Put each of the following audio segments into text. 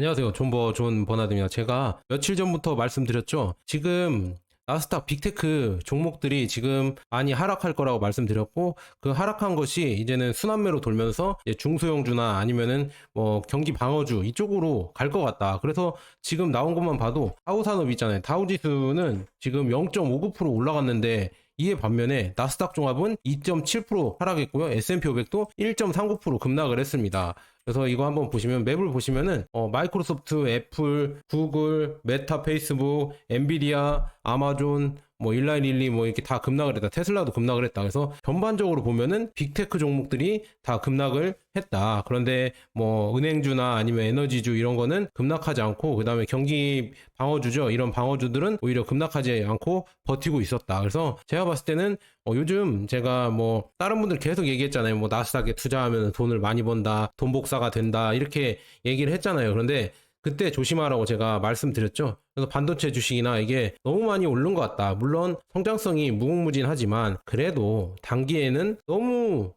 안녕하세요. 존 버나드입니다. 제가 며칠 전부터 말씀드렸죠. 지금 나스닥 빅테크 종목들이 지금 많이 하락할 거라고 말씀드렸고, 그 하락한 것이 이제는 순환매로 돌면서 이제 중소형주나 아니면은 뭐 경기 방어주 이쪽으로 갈 것 같다. 그래서 지금 나온 것만 봐도 다우산업 있잖아요. 다우지수는 지금 0.59% 올라갔는데, 이에 반면에 나스닥 종합은 2.7% 하락했고요. S&P 500도 1.39% 급락을 했습니다. 그래서 이거 한번 보시면 맵을 보시면은 마이크로소프트, 애플, 구글, 메타, 페이스북, 엔비디아, 아마존, 뭐 일라이릴리 뭐 이렇게 다 급락을 했다. 테슬라도 급락을 했다. 그래서 전반적으로 보면은 빅테크 종목들이 다 급락을 했다. 그런데 뭐 은행주나 아니면 에너지주 이런 거는 급락하지 않고, 그다음에 경기 방어주죠. 이런 방어주들은 오히려 급락하지 않고 버티고 있었다. 그래서 제가 봤을 때는 요즘 제가 뭐 다른 분들 계속 얘기했잖아요. 뭐 나스닥에 투자하면 돈을 많이 번다, 돈 복사가 된다, 이렇게 얘기를 했잖아요. 그런데 그때 조심하라고 제가 말씀드렸죠. 그래서 반도체 주식이나 이게 너무 많이 오른 것 같다. 물론 성장성이 무궁무진하지만 그래도 단기에는 너무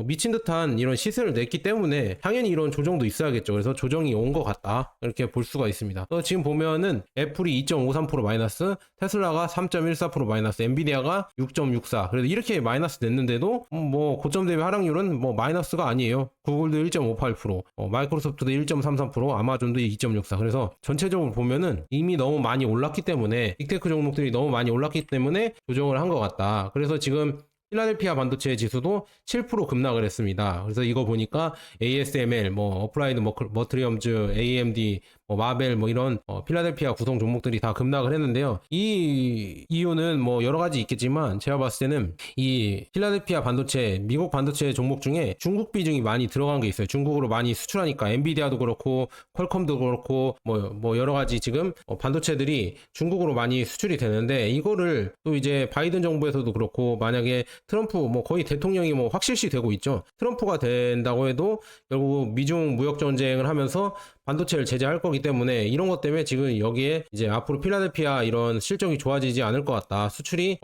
미친 듯한 이런 시세를 냈기 때문에 당연히 이런 조정도 있어야겠죠. 그래서 조정이 온 것 같다. 이렇게 볼 수가 있습니다. 지금 보면은 애플이 2.53% 마이너스, 테슬라가 3.14% 마이너스, 엔비디아가 6.64. 그래도 이렇게 마이너스 냈는데도 뭐 고점 대비 하락률은 뭐 마이너스가 아니에요. 구글도 1.58%, 마이크로소프트도 1.33%, 아마존도 2.64. 그래서 전체적으로 보면은 이미 너무 많이 올랐기 때문에, 빅테크 종목들이 너무 많이 올랐기 때문에 조정을 한 것 같다. 그래서 지금 필라델피아 반도체 지수도 7% 급락을 했습니다. 그래서 이거 보니까 ASML, 뭐 어플라이드 머트리엄즈, AMD, 뭐 마벨, 뭐 이런 필라델피아 구성 종목들이 다 급락을 했는데요. 이 이유는 뭐 여러 가지 있겠지만 제가 봤을 때는 이 필라델피아 반도체, 미국 반도체 종목 중에 중국 비중이 많이 들어간 게 있어요. 중국으로 많이 수출하니까 엔비디아도 그렇고 퀄컴도 그렇고 뭐 여러 가지 지금 반도체들이 중국으로 많이 수출이 되는데, 이거를 또 이제 바이든 정부에서도 그렇고, 만약에 트럼프 뭐 거의 대통령이 뭐 확실시 되고 있죠. 트럼프가 된다고 해도 결국 미중 무역 전쟁을 하면서 반도체를 제재할 거기 때문에, 이런 것 때문에 지금 여기에 이제 앞으로 필라델피아 이런 실적이 좋아지지 않을 것 같다. 수출이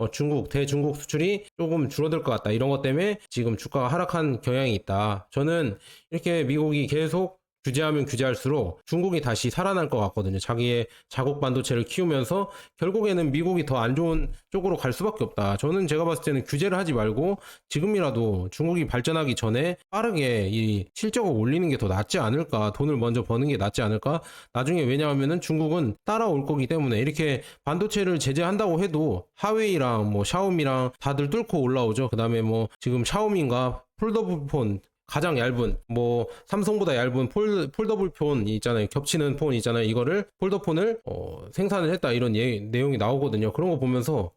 대중국 수출이 조금 줄어들 것 같다. 이런 것 때문에 지금 주가가 하락한 경향이 있다. 저는 이렇게 미국이 계속 규제하면 규제할수록 중국이 다시 살아날 것 같거든요. 자기의 자국 반도체를 키우면서 결국에는 미국이 더 안 좋은 쪽으로 갈 수밖에 없다. 저는 제가 봤을 때는 규제를 하지 말고 지금이라도 중국이 발전하기 전에 빠르게 이 실적을 올리는 게 더 낫지 않을까. 돈을 먼저 버는 게 낫지 않을까. 나중에, 왜냐하면은 중국은 따라올 거기 때문에, 이렇게 반도체를 제재한다고 해도 하웨이랑 뭐 샤오미랑 다들 뚫고 올라오죠. 그 다음에 뭐 지금 샤오미인가 폴더블폰 가장 얇은, 뭐 삼성보다 얇은 폴더블 폰 있잖아요. 겹치는 폰 있잖아요. 이거를 폴더폰을 생산을 했다, 이런 내용이 나오거든요. 그런 거 보면서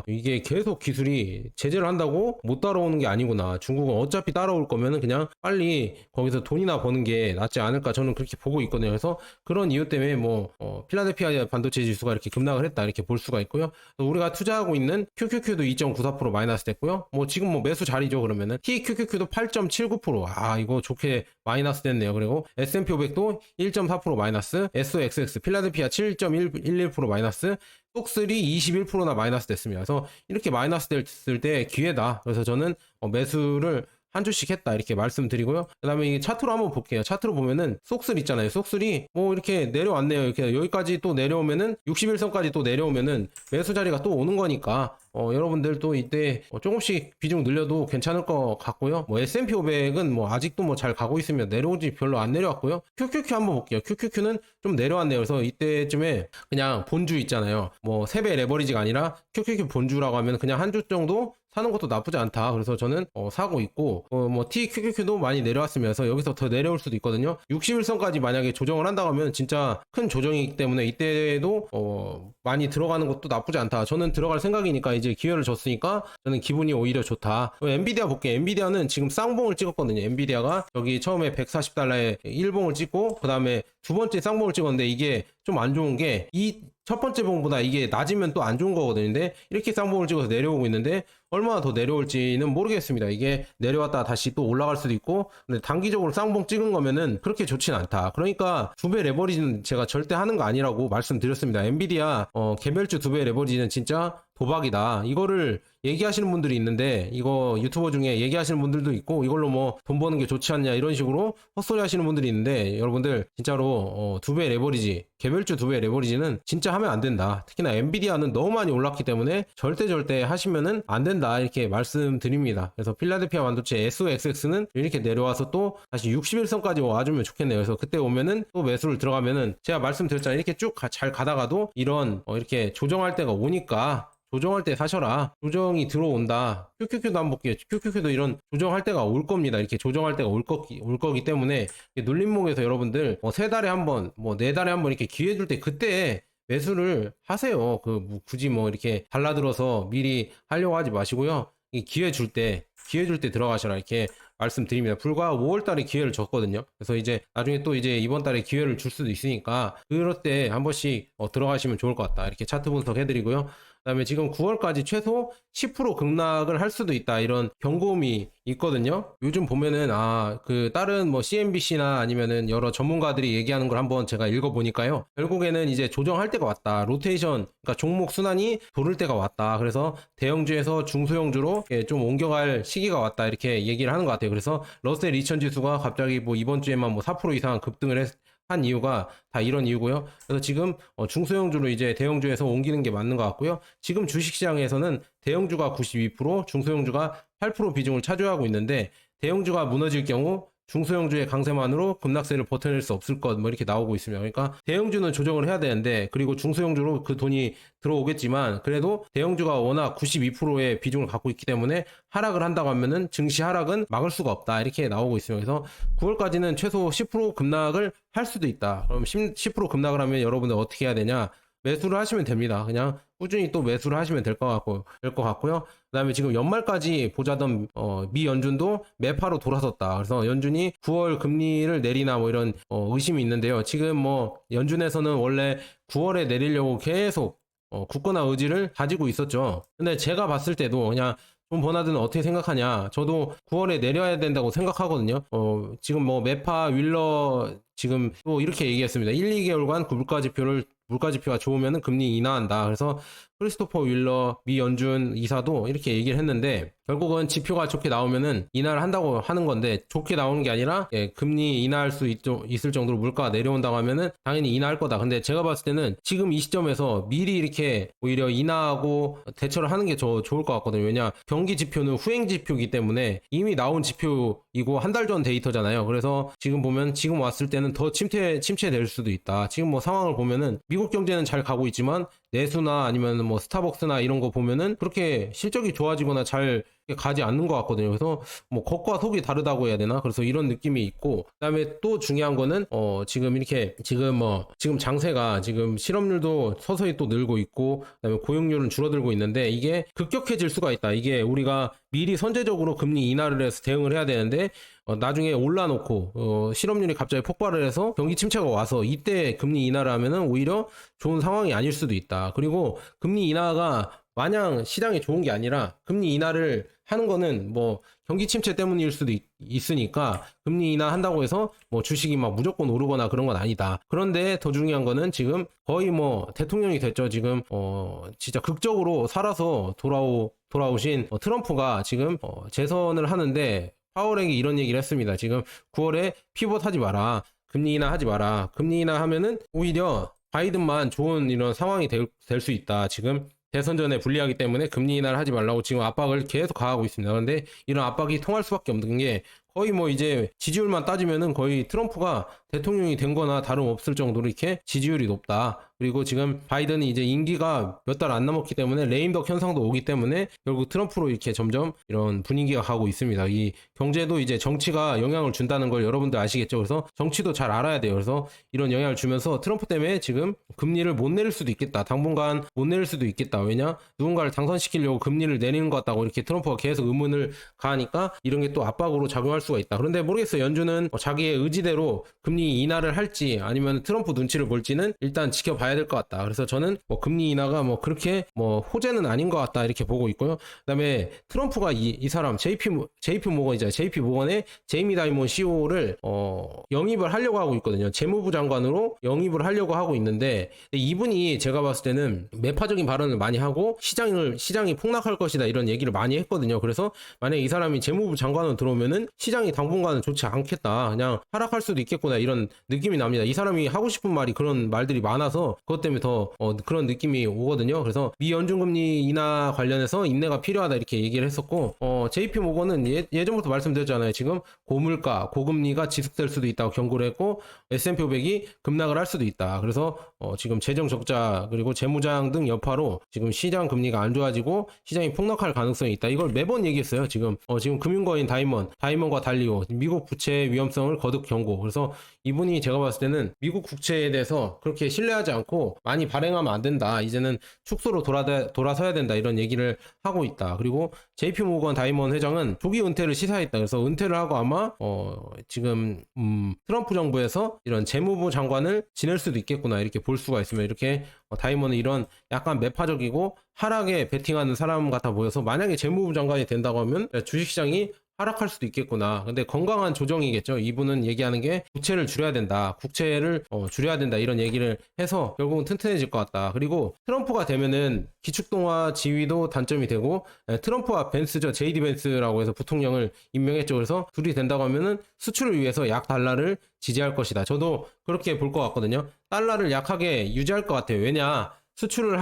이게 계속 기술이 제재를 한다고 못 따라오는 게 아니구나. 중국은 어차피 따라올 거면은 그냥 빨리 거기서 돈이나 버는 게 낫지 않을까, 저는 그렇게 보고 있거든요. 그래서 그런 이유 때문에 뭐 필라델피아 반도체 지수가 이렇게 급락을 했다, 이렇게 볼 수가 있고요. 우리가 투자하고 있는 QQQ도 2.94% 마이너스 됐고요. 뭐 지금 뭐 매수 자리죠. 그러면은 TQQQ도 8.79%, 이거 좋게 마이너스 됐네요. 그리고 S&P 500도 1.4% 마이너스, SOXX 필라델피아 7.11% 마이너스, 톡3 21%나 마이너스 됐습니다. 그래서 이렇게 마이너스 됐을 때 기회다. 그래서 저는 매수를 한 주씩 했다, 이렇게 말씀드리고요. 그 다음에 이 차트로 한번 볼게요. 차트로 보면은 쏙슬 있잖아요. 쏙슬이 뭐 이렇게 내려왔네요. 이렇게 여기까지 또 내려오면은 61선까지 또 내려오면은 매수 자리가 또 오는 거니까 여러분들 또 이때 조금씩 비중 늘려도 괜찮을 것 같고요. 뭐 S&P 500은 뭐 아직도 뭐 잘 가고 있으면 내려오지 별로 안 내려왔고요. QQQ 한번 볼게요. QQQ는 좀 내려왔네요. 그래서 이때쯤에 그냥 본주 있잖아요. 뭐 3배 레버리지가 아니라 QQQ 본주라고 하면 그냥 한 주 정도 사는 것도 나쁘지 않다. 그래서 저는 사고 있고, 뭐 TQQQ도 많이 내려왔으면서 여기서 더 내려올 수도 있거든요. 61선까지 만약에 조정을 한다고 하면 진짜 큰 조정이기 때문에 이때도 많이 들어가는 것도 나쁘지 않다. 저는 들어갈 생각이니까, 이제 기회를 줬으니까 저는 기분이 오히려 좋다. 엔비디아 볼게요. 엔비디아는 지금 쌍봉을 찍었거든요. 엔비디아가 여기 처음에 140달러에 1봉을 찍고, 그 다음에 두 번째 쌍봉을 찍었는데, 이게 좀 안 좋은 게 이 첫 번째 봉보다 이게 낮으면 또 안 좋은 거거든요. 근데 이렇게 쌍봉을 찍어서 내려오고 있는데 얼마나 더 내려올지는 모르겠습니다. 이게 내려왔다 다시 또 올라갈 수도 있고, 근데 단기적으로 쌍봉 찍은 거면은 그렇게 좋진 않다. 그러니까 2배 레버리지는 제가 절대 하는 거 아니라고 말씀드렸습니다. 엔비디아 개별주 2배 레버리지는 진짜 도박이다. 이거를 얘기하시는 분들이 있는데, 이거 유튜버 중에 얘기하시는 분들도 있고, 이걸로 뭐 돈 버는 게 좋지 않냐 이런 식으로 헛소리 하시는 분들이 있는데, 여러분들 진짜로 2배 레버리지, 개별주 2배 레버리지는 진짜 하면 안 된다. 특히나 엔비디아는 너무 많이 올랐기 때문에 절대 하시면은 안 된다, 이렇게 말씀드립니다. 그래서 필라델피아 반도체 SOXX는 이렇게 내려와서 또 다시 61선까지 와주면 좋겠네요. 그래서 그때 오면은 또 매수를 들어가면은, 제가 말씀드렸잖아요, 이렇게 쭉 잘 가다가도 이런 이렇게 조정할 때가 오니까 조정할 때 사셔라. 조정이 들어온다. QQQ도 한번 볼게요. QQQ도 이런 조정할 때가 올 겁니다. 이렇게 조정할 때가 올 거기 때문에 눌림목에서 여러분들 3달에 한 번, 4달에 한 번 이렇게 기회 줄 때 그때 매수를 하세요. 굳이 이렇게 달라들어서 미리 하려고 하지 마시고요. 이 기회 줄 때 들어가셔라, 이렇게 말씀드립니다. 불과 5월 달에 기회를 줬거든요. 그래서 이제 나중에 또 이제 이번 달에 기회를 줄 수도 있으니까 그럴 때 한 번씩 들어가시면 좋을 것 같다, 이렇게 차트 분석 해드리고요. 그다음에 지금 9월까지 최소 10% 급락을 할 수도 있다, 이런 경고음이 있거든요. 요즘 보면은 다른 CNBC나 아니면은 여러 전문가들이 얘기하는 걸 한번 제가 읽어보니까요, 결국에는 이제 조정할 때가 왔다. 로테이션, 그러니까 종목 순환이 돌을 때가 왔다. 그래서 대형주에서 중소형주로 좀 옮겨갈 시기가 왔다, 이렇게 얘기를 하는 것 같아요. 그래서 러셀 2000 지수가 갑자기 이번 주에만 4% 이상 급등을 한 이유가 다 이런 이유고요. 그래서 지금 중소형주로 이제 대형주에서 옮기는 게 맞는 것 같고요. 지금 주식시장에서는 대형주가 92%, 중소형주가 8% 비중을 차지하고 있는데, 대형주가 무너질 경우 중소형주의 강세만으로 급락세를 버텨낼 수 없을 것, 이렇게 나오고 있습니다. 그러니까 대형주는 조정을 해야 되는데, 그리고 중소형주로 그 돈이 들어오겠지만, 그래도 대형주가 워낙 92%의 비중을 갖고 있기 때문에 하락을 한다고 하면은 증시 하락은 막을 수가 없다, 이렇게 나오고 있습니다. 그래서 9월까지는 최소 10% 급락을 할 수도 있다. 그럼 10% 급락을 하면 여러분들 어떻게 해야 되냐? 매수를 하시면 됩니다. 그냥 꾸준히 또 매수를 하시면 될 것 같고요. 그다음에 지금 연말까지 보자던 미 연준도 매파로 돌아섰다. 그래서 연준이 9월 금리를 내리나 이런 의심이 있는데요. 지금 연준에서는 원래 9월에 내리려고 계속 굳건한 의지를 가지고 있었죠. 근데 제가 봤을 때도 그냥 존 버나드는 어떻게 생각하냐? 저도 9월에 내려야 된다고 생각하거든요. 지금 매파 윌러 지금 또 이렇게 얘기했습니다. 1, 2개월간 물가지표가 좋으면 금리 인하한다. 그래서 크리스토퍼 윌러 미 연준 이사도 이렇게 얘기를 했는데, 결국은 지표가 좋게 나오면은 인하를 한다고 하는 건데, 좋게 나오는 게 아니라 금리 인하할 수 있을 정도로 물가가 내려온다고 하면은 당연히 인하할 거다. 근데 제가 봤을 때는 지금 이 시점에서 미리 이렇게 오히려 인하하고 대처를 하는 게 좋을 것 같거든요. 왜냐, 경기 지표는 후행 지표이기 때문에 이미 나온 지표이고 한 달 전 데이터잖아요. 그래서 지금 보면 지금 왔을 때는 더 침체될 수도 있다. 지금 상황을 보면은 미국 경제는 잘 가고 있지만 내수나 아니면 스타벅스나 이런 거 보면은 그렇게 실적이 좋아지거나 잘 가지 않는 것 같거든요. 그래서 겉과 속이 다르다고 해야 되나? 그래서 이런 느낌이 있고, 그다음에 또 중요한 거는 지금 장세가 지금 실업률도 서서히 또 늘고 있고, 그다음에 고용률은 줄어들고 있는데, 이게 급격해질 수가 있다. 이게 우리가 미리 선제적으로 금리 인하를 해서 대응을 해야 되는데, 나중에 올라놓고 실업률이 갑자기 폭발을 해서 경기 침체가 와서 이때 금리 인하를 하면은 오히려 좋은 상황이 아닐 수도 있다. 그리고 금리 인하가 마냥 시장에 좋은 게 아니라, 금리 인하를 하는 거는 경기 침체 때문일 수도 있으니까 금리 인하 한다고 해서 주식이 무조건 오르거나 그런 건 아니다. 그런데 더 중요한 거는 지금 거의 대통령이 됐죠. 지금 진짜 극적으로 살아서 돌아오신 트럼프가 지금 재선을 하는데, 파월에게 이런 얘기를 했습니다. 지금 9월에 피벗하지 마라. 금리 인하 하지 마라. 금리 인하 하면은 오히려 바이든만 좋은 이런 상황이 될 수 있다. 지금 대선 전에 불리하기 때문에 금리 인하를 하지 말라고 지금 압박을 계속 가하고 있습니다. 그런데 이런 압박이 통할 수밖에 없는 게, 거의 이제 지지율만 따지면은 거의 트럼프가 대통령이 된 거나 다름없을 정도로 이렇게 지지율이 높다. 그리고 지금 바이든이 이제 임기가 몇 달 안 남았기 때문에 레임덕 현상도 오기 때문에 결국 트럼프로 이렇게 점점 이런 분위기가 가고 있습니다. 이 경제도 이제 정치가 영향을 준다는 걸 여러분들 아시겠죠? 그래서 정치도 잘 알아야 돼요. 그래서 이런 영향을 주면서 트럼프 때문에 지금 금리를 못 내릴 수도 있겠다. 당분간 못 내릴 수도 있겠다. 왜냐? 누군가를 당선시키려고 금리를 내리는 것 같다고 이렇게 트럼프가 계속 의문을 가하니까 이런 게 또 압박으로 작용할 수가 있다. 그런데 모르겠어요. 연준은 자기의 의지대로 금리 인하를 할지 아니면 트럼프 눈치를 볼지는 일단 지켜봐야 될 것 같다. 그래서 저는 금리 인하가 그렇게 호재는 아닌 것 같다 이렇게 보고 있고요. 그다음에 트럼프가 이 사람 JP 모건이잖아요. JP 모건의 제이미 다이몬 CEO를 영입을 하려고 하고 있거든요. 재무부 장관으로 영입을 하려고 하고 있는데 이분이 제가 봤을 때는 매파적인 발언을 많이 하고 시장이 폭락할 것이다 이런 얘기를 많이 했거든요. 그래서 만약에 이 사람이 재무부 장관으로 들어오면은 시장이 당분간은 좋지 않겠다. 그냥 하락할 수도 있겠구나 이런 느낌이 납니다. 이 사람이 하고 싶은 말이 그런 말들이 많아서 그것 때문에 더 그런 느낌이 오거든요. 그래서 미 연준금리 인하 관련해서 인내가 필요하다 이렇게 얘기를 했었고 JP 모건은 예전부터 말씀드렸잖아요. 지금 고물가, 고금리가 지속될 수도 있다고 경고를 했고 S&P 500이 급락을 할 수도 있다. 그래서 지금 재정 적자 그리고 재무장 등 여파로 지금 시장 금리가 안 좋아지고 시장이 폭락할 가능성이 있다. 이걸 매번 얘기했어요. 지금 금융거인 다이먼과 달리오 미국 부채의 위험성을 거듭 경고. 그래서 이분이 제가 봤을 때는 미국 국채에 대해서 그렇게 신뢰하지 않고 많이 발행하면 안 된다. 이제는 축소로 돌아서야 된다. 이런 얘기를 하고 있다. 그리고 JP 모건 다이먼 회장은 조기 은퇴를 시사했다. 그래서 은퇴를 하고 아마 지금 트럼프 정부에서 이런 재무부 장관을 지낼 수도 있겠구나 이렇게 볼 수가 있으면 이렇게 다이먼은 이런 약간 매파적이고 하락에 베팅하는 사람 같아 보여서 만약에 재무부 장관이 된다고 하면 주식시장이 하락할 수도 있겠구나. 근데 건강한 조정이겠죠. 이분은 얘기하는 게 부채를 줄여야 된다. 국채를 줄여야 된다. 이런 얘기를 해서 결국은 튼튼해질 것 같다. 그리고 트럼프가 되면은 기축통화 지위도 단점이 되고 트럼프와 벤스죠. JD 벤스라고 해서 부통령을 임명했죠. 그래서 둘이 된다고 하면은 수출을 위해서 약 달러를 지지할 것이다. 저도 그렇게 볼 것 같거든요. 달러를 약하게 유지할 것 같아요. 왜냐? 수출을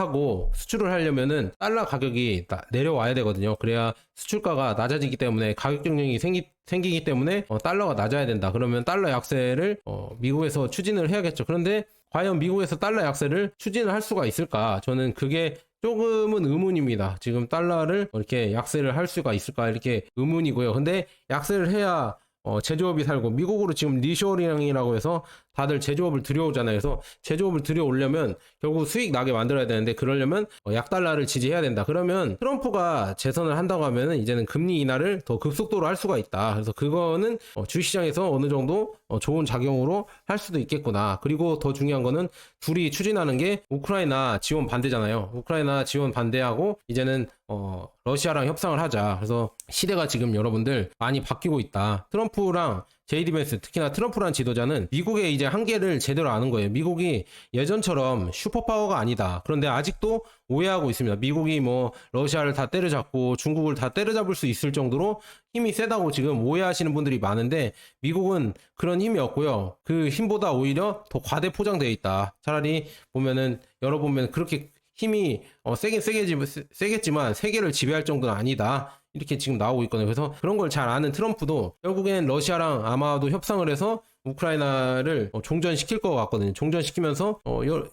하려면은 달러 가격이 내려와야 되거든요. 그래야 수출가가 낮아지기 때문에 가격 경쟁이 생기기 때문에 달러가 낮아야 된다. 그러면 달러 약세를 미국에서 추진을 해야겠죠. 그런데 과연 미국에서 달러 약세를 추진을 할 수가 있을까? 저는 그게 조금은 의문입니다. 지금 달러를 이렇게 약세를 할 수가 있을까? 이렇게 의문이고요. 근데 약세를 해야 제조업이 살고 미국으로 지금 리쇼어링이라고 해서 다들 제조업을 들여오잖아요. 그래서 제조업을 들여오려면 결국 수익 나게 만들어야 되는데 그러려면 약달러를 지지해야 된다. 그러면 트럼프가 재선을 한다고 하면 이제는 금리 인하를 더 급속도로 할 수가 있다. 그래서 그거는 주식시장에서 어느 정도 좋은 작용으로 할 수도 있겠구나. 그리고 더 중요한 거는 둘이 추진하는 게 우크라이나 지원 반대잖아요. 우크라이나 지원 반대하고 이제는 러시아랑 협상을 하자. 그래서 시대가 지금 여러분들 많이 바뀌고 있다. 트럼프랑 JD 벤스, 특히나 트럼프란 지도자는 미국의 이제 한계를 제대로 아는 거예요. 미국이 예전처럼 슈퍼파워가 아니다. 그런데 아직도 오해하고 있습니다. 미국이 러시아를 다 때려잡고 중국을 다 때려잡을 수 있을 정도로 힘이 세다고 지금 오해하시는 분들이 많은데 미국은 그런 힘이 없고요. 그 힘보다 오히려 더 과대 포장되어 있다. 차라리 열어보면 그렇게 힘이 세긴 세겠지만 세계를 지배할 정도는 아니다. 이렇게 지금 나오고 있거든요. 그래서 그런 걸 잘 아는 트럼프도 결국엔 러시아랑 아마도 협상을 해서 우크라이나를 종전시킬 것 같거든요. 종전시키면서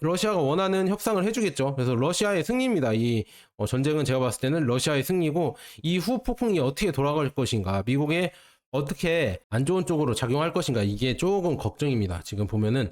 러시아가 원하는 협상을 해주겠죠. 그래서 러시아의 승리입니다. 이 전쟁은 제가 봤을 때는 러시아의 승리고 이후 폭풍이 어떻게 돌아갈 것인가, 미국에 어떻게 안 좋은 쪽으로 작용할 것인가, 이게 조금 걱정입니다. 지금 보면은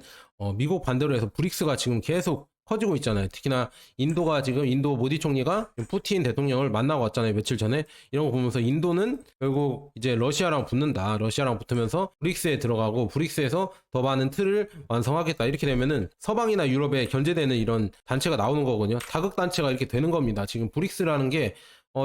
미국 반대로 해서 브릭스가 지금 계속 커지고 있잖아요. 특히나 인도가 지금 인도 모디 총리가 푸틴 대통령을 만나고 왔잖아요. 며칠 전에. 이런 거 보면서 인도는 결국 이제 러시아랑 붙는다. 러시아랑 붙으면서 브릭스에 들어가고 브릭스에서 더 많은 틀을 완성하겠다. 이렇게 되면은 서방이나 유럽에 견제되는 이런 단체가 나오는 거거든요. 다극 단체가 이렇게 되는 겁니다. 지금 브릭스라는 게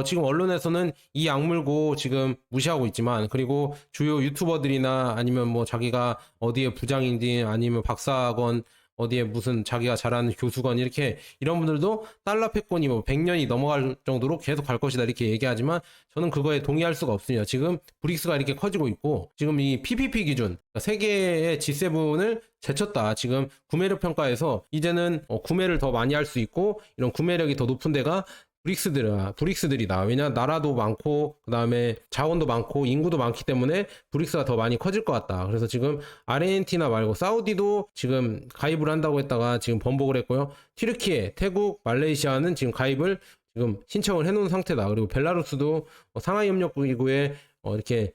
지금 언론에서는 이 악물고 지금 무시하고 있지만, 그리고 주요 유튜버들이나 아니면 자기가 어디에 부장인지 아니면 박사학원 어디에 무슨 자기가 잘하는 교수건 이런 분들도 달러 패권이 100년이 넘어갈 정도로 계속 갈 것이다 이렇게 얘기하지만 저는 그거에 동의할 수가 없습니다. 지금 브릭스가 이렇게 커지고 있고 지금 이 PPP 기준, 세계의 G7을 제쳤다. 지금 구매력 평가에서 이제는 구매를 더 많이 할 수 있고 이런 구매력이 더 높은 데가 브릭스들이다. 왜냐, 나라도 많고 그 다음에 자원도 많고 인구도 많기 때문에 브릭스가 더 많이 커질 것 같다. 그래서 지금 아르헨티나 말고 사우디도 지금 가입을 한다고 했다가 지금 번복을 했고요. 튀르키예, 태국, 말레이시아는 지금 가입을 지금 신청을 해놓은 상태다. 그리고 벨라루스도 상하이협력기구에 이렇게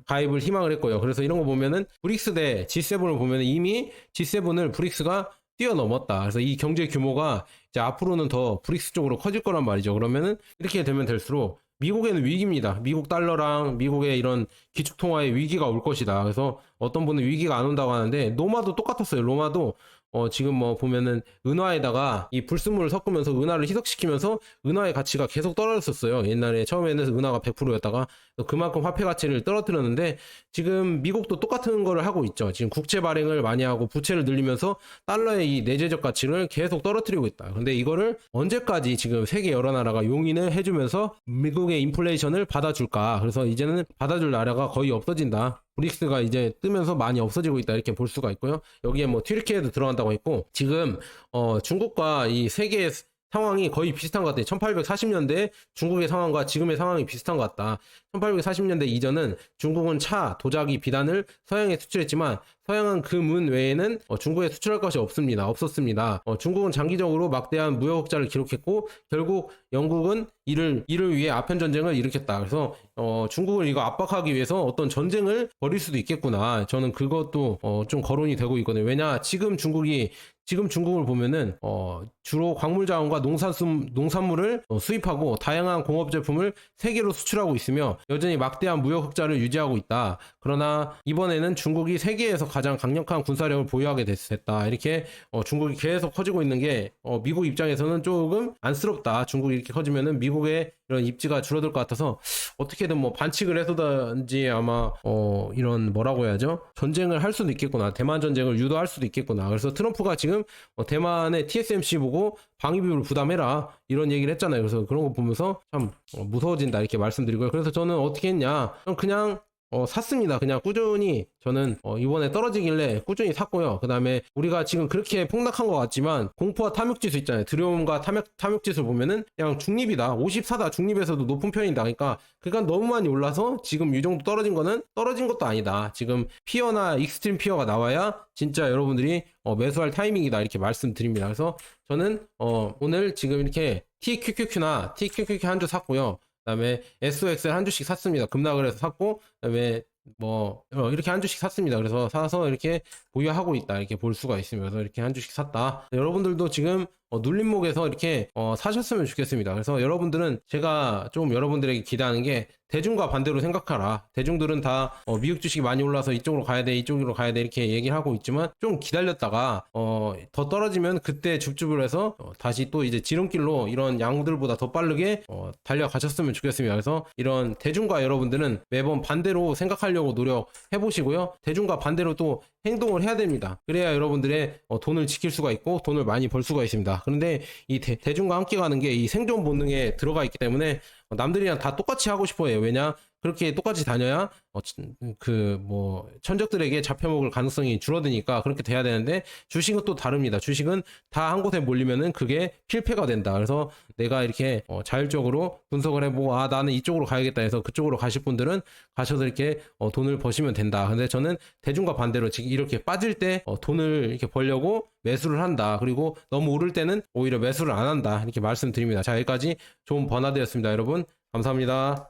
가입을 희망을 했고요. 그래서 이런 거 보면은 브릭스 대 G7을 보면은 이미 G7을 브릭스가 뛰어넘었다. 그래서 이 경제 규모가 이제 앞으로는 더 브릭스 쪽으로 커질 거란 말이죠. 그러면은 이렇게 되면 될수록 미국에는 위기입니다. 미국 달러랑 미국의 이런 기축통화의 위기가 올 것이다. 그래서 어떤 분은 위기가 안 온다고 하는데 로마도 똑같았어요. 로마도 지금 뭐 보면은 은화에다가 이 불순물을 섞으면서 은화를 희석시키면서 은화의 가치가 계속 떨어졌었어요. 옛날에 처음에는 은화가 100%였다가 그만큼 화폐 가치를 떨어뜨렸는데 지금 미국도 똑같은 거를 하고 있죠. 지금 국채 발행을 많이 하고 부채를 늘리면서 달러의 이 내재적 가치를 계속 떨어뜨리고 있다. 근데 이거를 언제까지 지금 세계 여러 나라가 용인을 해주면서 미국의 인플레이션을 받아줄까? 그래서 이제는 받아줄 나라가 거의 없어진다. 브릭스가 이제 뜨면서 많이 없어지고 있다 이렇게 볼 수가 있고요. 여기에 뭐 튀르키예도 들어간다고 했고 지금 중국과 이 세계의 상황이 거의 비슷한 것 같아요. 1840년대 중국의 상황과 지금의 상황이 비슷한 것 같다. 1840년대 이전은 중국은 차, 도자기, 비단을 서양에 수출했지만 서양은 그 문 외에는 중국에 수출할 것이 없었습니다. 중국은 장기적으로 막대한 무역 흑자를 기록했고 결국 영국은 이를 위해 아편 전쟁을 일으켰다. 그래서 중국을 이거 압박하기 위해서 어떤 전쟁을 벌일 수도 있겠구나. 저는 그것도 좀 거론이 되고 있거든요. 왜냐 지금 중국을 보면은 주로 광물 자원과 농산물을 수입하고 다양한 공업 제품을 세계로 수출하고 있으며 여전히 막대한 무역 흑자를 유지하고 있다. 그러나 이번에는 중국이 세계에서 가장 강력한 군사력을 보유하게 됐다. 이렇게 중국이 계속 커지고 있는 게 미국 입장에서는 조금 안쓰럽다. 중국이 이렇게 커지면은 미국의 이런 입지가 줄어들 것 같아서 어떻게든 뭐 반칙을 해서든지 아마 이런 뭐라고 해야죠? 전쟁을 할 수도 있겠구나. 대만 전쟁을 유도할 수도 있겠구나. 그래서 트럼프가 지금 대만의 TSMC 보고 방위비를 부담해라 이런 얘기를 했잖아요. 그래서 그런 거 보면서 참 무서워진다 이렇게 말씀드리고요. 그래서 저는 어떻게 했냐? 그냥 샀습니다. 그냥 꾸준히 저는 이번에 떨어지길래 꾸준히 샀고요. 그 다음에 우리가 지금 그렇게 폭락한 것 같지만 공포와 탐욕지수 있잖아요. 두려움과 탐욕지수 보면은 그냥 중립이다. 54다. 중립에서도 높은 편이다. 그러니까 너무 많이 올라서 지금 이 정도 떨어진 거는 떨어진 것도 아니다. 지금 피어나 익스트림 피어가 나와야 진짜 여러분들이 매수할 타이밍이다. 이렇게 말씀드립니다. 그래서 저는 오늘 지금 이렇게 TQQQ나 TQQQ 한 주 샀고요. 그다음에 SOXL 한 주씩 샀습니다. 급락을 해서 샀고 그다음에 뭐 이렇게 한 주씩 샀습니다. 그래서 사서 이렇게 보유하고 있다 이렇게 볼 수가 있습니다. 그래서 이렇게 한 주씩 샀다. 여러분들도 지금 눌림목에서 이렇게 사셨으면 좋겠습니다. 그래서 여러분들은 제가 좀 여러분들에게 기대하는 게 대중과 반대로 생각하라. 대중들은 다 미국 주식이 많이 올라서 이쪽으로 가야 돼, 이쪽으로 가야 돼 이렇게 얘기를 하고 있지만 좀 기다렸다가 더 떨어지면 그때 줍줍을 해서 다시 또 이제 지름길로 이런 양들보다 더 빠르게 달려가셨으면 좋겠습니다. 그래서 이런 대중과 여러분들은 매번 반대로 생각하려고 노력해 보시고요. 대중과 반대로 또 행동을 해야 됩니다. 그래야 여러분들의 돈을 지킬 수가 있고 돈을 많이 벌 수가 있습니다. 그런데 이 대중과 함께 가는 게 이 생존 본능에 들어가 있기 때문에 남들이랑 다 똑같이 하고 싶어 해요. 왜냐? 그렇게 똑같이 다녀야 천적들에게 잡혀먹을 가능성이 줄어드니까 그렇게 돼야 되는데 주식은 또 다릅니다. 주식은 다 한 곳에 몰리면은 그게 필패가 된다. 그래서 내가 이렇게 자율적으로 분석을 해보고 나는 이쪽으로 가야겠다 해서 그쪽으로 가실 분들은 가셔서 이렇게 돈을 버시면 된다. 근데 저는 대중과 반대로 지금 이렇게 빠질 때 돈을 이렇게 벌려고 매수를 한다. 그리고 너무 오를 때는 오히려 매수를 안 한다. 이렇게 말씀드립니다. 자, 여기까지 좋은 버나드였습니다. 여러분 감사합니다.